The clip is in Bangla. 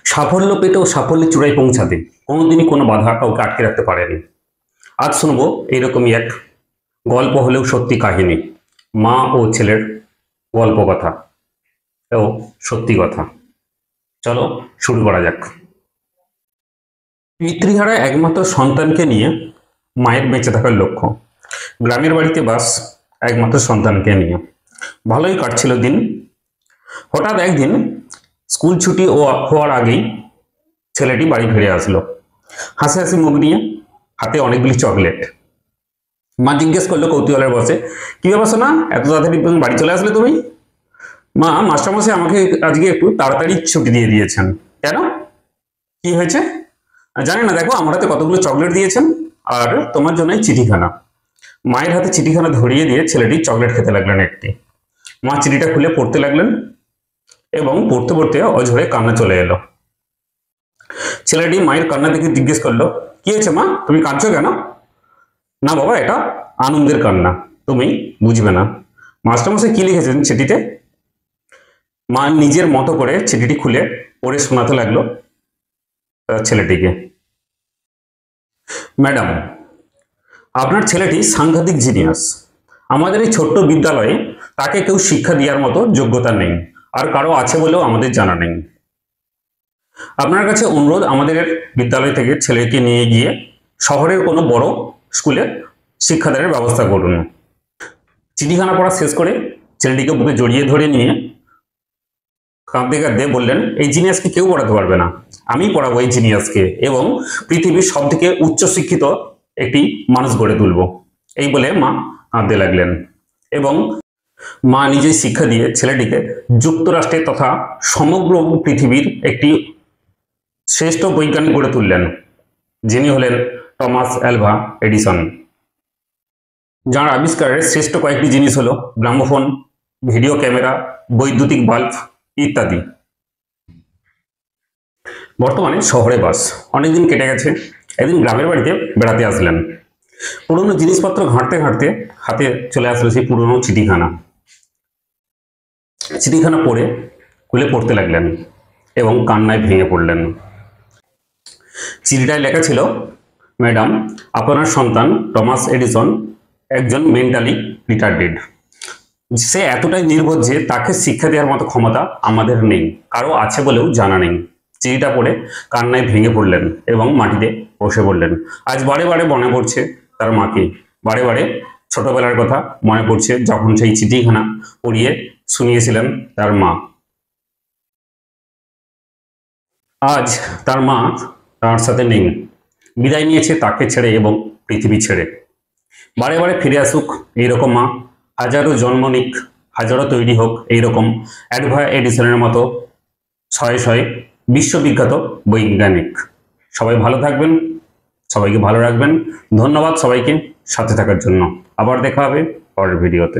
সাফল্য পেতেও সাফল্যের চূড়ায় পৌঁছাতে কোনোদিনই কোনো বাধা কাউকে আটকে রাখতে পারেনি। আজ শুনবো এইরকমই এক গল্প হলেও সত্যি কাহিনী, মা ও ছেলের গল্প কথা ও সত্যি কথা। চলো শুরু করা যাক। পিতৃহারা একমাত্র সন্তানকে নিয়ে মায়ের বেঁচে থাকার লক্ষ্য। গ্রামের বাড়িতে বাস একমাত্র সন্তানকে নিয়ে। ভালোই কাটছিল দিন। হঠাৎ একদিন স্কুল ছুটি হওয়ার আগেই ছেলেটি বাড়ি ফিরে আসলো, হাসি হাসি মুখ নিয়ে, হাতে অনেকগুলি চকলেট। মা জিজ্ঞেস করলো কৌতূহলের বসে, কি ব্যাপার সোনা, এত তাড়াতাড়ি বাড়ি চলে আসলে তুমি? মা, মাস্টারমশাই আমাকে আজকে একটু তাড়াতাড়ি ছুটি দিয়ে দিয়েছেন। কেন, কি হয়েছে? জানি না, দেখো আমার হাতে কতগুলো চকলেট দিয়েছেন, আর তোমার জন্যই চিঠিখানা। মায়ের হাতে চিঠিখানা ধরিয়ে দিয়ে ছেলেটি চকলেট খেতে লাগলেন একটি। মা চিঠিটা খুলে পড়তে লাগলেন এবং পড়তে পড়তে অঝরে কান্না চলে এলো। ছেলেটি মায়ের কান্না দেখে জিজ্ঞেস করলো, কি হয়েছে মা, তুমি কাঁদছো কেন? না বাবা, এটা আনন্দের কান্না, তুমি বুঝবে না। মাস্টারমশাই কি লিখেছেন চিঠিতে? মা নিজের মতো করে চিঠিটি খুলে পড়ে শোনাতে লাগলো ছেলেটিকে। ম্যাডাম, আপনার ছেলেটি সাংঘাতিক জিনিয়াস। আমাদের এই ছোট্ট বিদ্যালয়ে তাকে কেউ শিক্ষা দেওয়ার মতো যোগ্যতা নেই, আর কারো আছে বলেও আমাদের জানা নেই। আপনার কাছে অনুরোধ, আমাদের বিদ্যালয় থেকে ছেলেকে নিয়ে গিয়ে শহরের কোনো বড় স্কুলে শিক্ষাদানের ব্যবস্থা করুন। চিঠিখানা পড়া শেষ করে ছেলেটিকে বুকে জড়িয়ে ধরে নিয়ে কাঁদতে কাঁদতে বললেন, এই জিনিয়াসকে কেউ পড়াতে পারবে না, আমি পড়াবো এই জিনিয়াসকে, এবং পৃথিবীর সব থেকে উচ্চশিক্ষিত একটি মানুষ গড়ে তুলব। এই বলে মা কাঁদতে লাগলেন এবং মা নিজেই শিক্ষা দিয়ে ছেলেটিকে যুক্তরাষ্ট্রের তথা সমগ্র পৃথিবীর একটি শ্রেষ্ঠ বৈজ্ঞানিক গড়ে তুললেন, যিনি হলেন টমাস অ্যালভা এডিসন, যার আবিষ্কারের শ্রেষ্ঠ কয়েকটি জিনিস হলো গ্রামোফোন, ভিডিও ক্যামেরা, বৈদ্যুতিক বাল্ব ইত্যাদি। বর্তমানে শহরে বাস। অনেকদিন কেটে গেছে। একদিন গ্রামের বাড়িতে বেড়াতে আসলেন। পুরনো জিনিসপত্র ঘাঁটতে ঘাঁটতে হাতে চলে আসলো সেই পুরনো চিঠিখানা। চিঠিখানা পড়ে খুলে পড়তে লাগলেন এবং কান্নায় ভেঙে পড়লেন। চিঠিটায় লেখা ছিল, ম্যাডাম, আপনার সন্তান টমাস এডিসন একজন মেন্টালি রিটার্ডেড। সে এতটাই নির্বোধ যে তাকে শিক্ষা দেওয়ার মতো ক্ষমতা আমাদের নেই, কারো আছে বলেও জানা নেই। চিঠিটা পড়ে কান্নায় ভেঙে পড়লেন এবং মাটিতে বসে পড়লেন। আজ বারে বারে মনে পড়ছে তার মাকে, বারে বারে ছোটবেলার কথা মনে পড়ছে, যখন সেই চিঠিখানা পড়িয়ে শুনিয়েছিলেন তার মা। আজ তার মা তার সাথে নেই, বিদায় নিয়েছে তাকে ছেড়ে এবং পৃথিবী ছেড়ে। বারে বারে ফিরে আসুক এইরকম মা, হাজারো জন্ম নিক, হাজারো তৈরি হোক এইরকম অ্যালভা এডিসনের মতো শয়ে শয়ে বিশ্ববিখ্যাত বৈজ্ঞানিক। সবাই ভালো থাকবেন, সবাইকে ভালো রাখবেন। ধন্যবাদ সবাইকে সাথে থাকার জন্য। আবার দেখা হবে পরের ভিডিওতে।